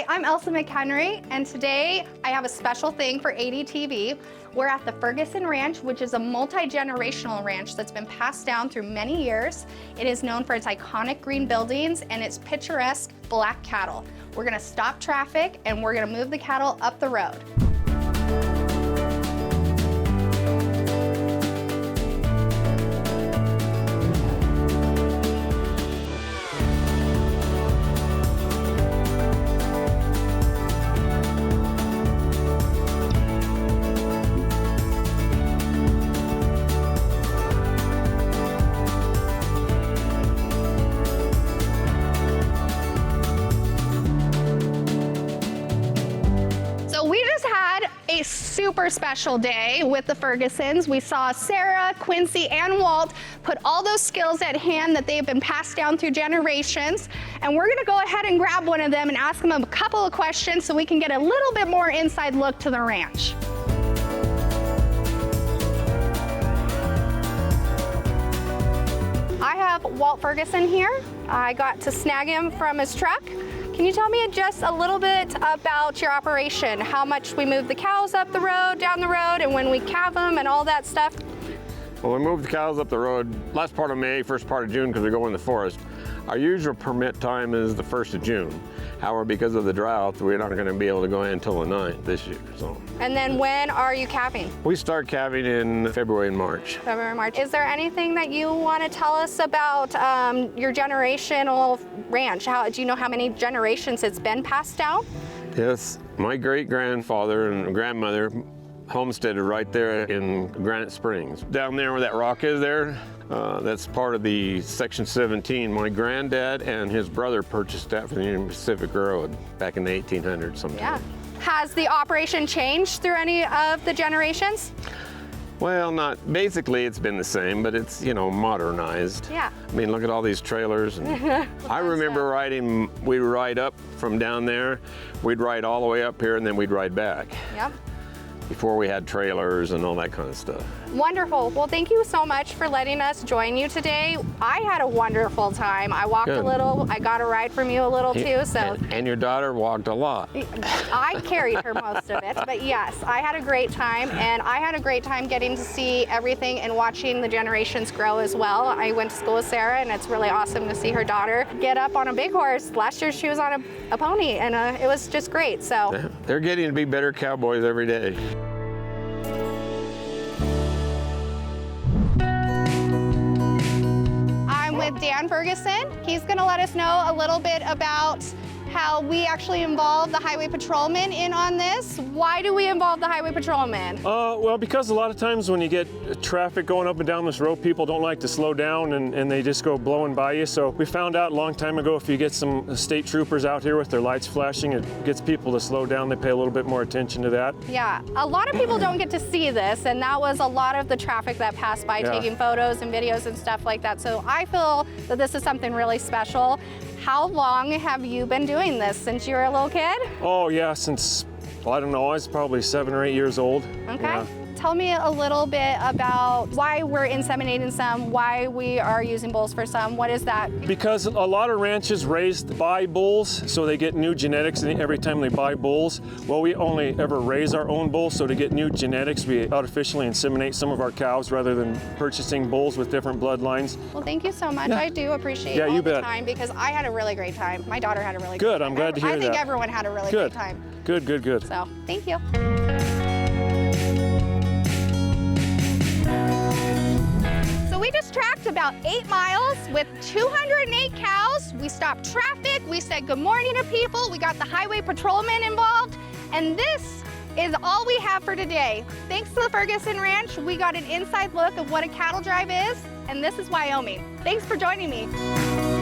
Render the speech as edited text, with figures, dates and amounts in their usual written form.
Hi, I'm Elsa McHenry, and today I have a special thing for ADTV. We're at the Ferguson Ranch, which is a multi-generational ranch that's been passed down through many years. It is known for its iconic green buildings and its picturesque black cattle. We're gonna stop traffic and we're gonna move the cattle up the road. We just had a super special day with the Fergusons. We saw Sarah, Quincy, and Walt put all those skills at hand that they've been passed down through generations. And we're gonna go ahead and grab one of them and ask them a couple of questions so we can get a little bit more inside look to the ranch. I have Walt Ferguson here. I got to snag him from his truck. Can you tell me just a little bit about your operation? How much we move the cows up the road, down the road, and when we calve them and all that stuff? Well, we move the cows up the road last part of May, first part of June, because we go in the forest. Our usual permit time is the 1st of June. However, because of the drought, we're not going to be able to go in until the 9th this year. And then when are you calving? We start calving in February and March. February, March. Is there anything that you want to tell us about your generational ranch? Do you know how many generations it's been passed down? Yes, my great-grandfather and grandmother homesteaded right there in Granite Springs. Down there where that rock is there, that's part of the Section 17. My granddad and his brother purchased that from the Union Pacific Road back in the 1800s sometime. Yeah. Has the operation changed through any of the generations? Well, basically it's been the same, but it's, modernized. Yeah. I mean, look at all these trailers. And I remember we'd ride up from down there, we'd ride all the way up here, and then we'd ride back. Yep. Before we had trailers and all that kind of stuff. Wonderful. Well, thank you so much for letting us join you today. I had a wonderful time. I walked a little. I got a ride from you a little too. So. And your daughter walked a lot. I carried her most of it, but yes, I had a great time, and I had a great time getting to see everything and watching the generations grow as well. I went to school with Sarah, and it's really awesome to see her daughter get up on a big horse. Last year she was on a pony, and it was just great. So. Yeah, they're getting to be better cowboys every day. With Dan Ferguson. He's going to let us know a little bit about how we actually involve the highway patrolman in on this. Why do we involve the highway patrolman? Well, because a lot of times when you get traffic going up and down this road, people don't like to slow down and they just go blowing by you. So we found out a long time ago, if you get some state troopers out here with their lights flashing, it gets people to slow down. They pay a little bit more attention to that. Yeah, a lot of people don't get to see this, and that was a lot of the traffic that passed by, taking photos and videos and stuff like that. So I feel that this is something really special. How long have you been doing this? Since you were a little kid? Oh yeah, since, well, I don't know, I was probably 7 or 8 years old. Okay. Yeah. Tell me a little bit about why we're inseminating some, why we are using bulls for some. What is that? Because a lot of ranches raised by bulls, so they get new genetics every time they buy bulls. Well, we only ever raise our own bulls, so to get new genetics, we artificially inseminate some of our cows rather than purchasing bulls with different bloodlines. Well, thank you so much. Yeah. I do appreciate all you the bet. time, because I had a really great time. My daughter had a really good time. I'm glad to hear that. I think everyone had a really great time. Good. So, thank you. We just tracked about 8 miles with 208 cows. We stopped traffic. We said good morning to people. We got the highway patrolman involved. And this is all we have for today. Thanks to the Ferguson Ranch, we got an inside look of what a cattle drive is. And this is Wyoming. Thanks for joining me.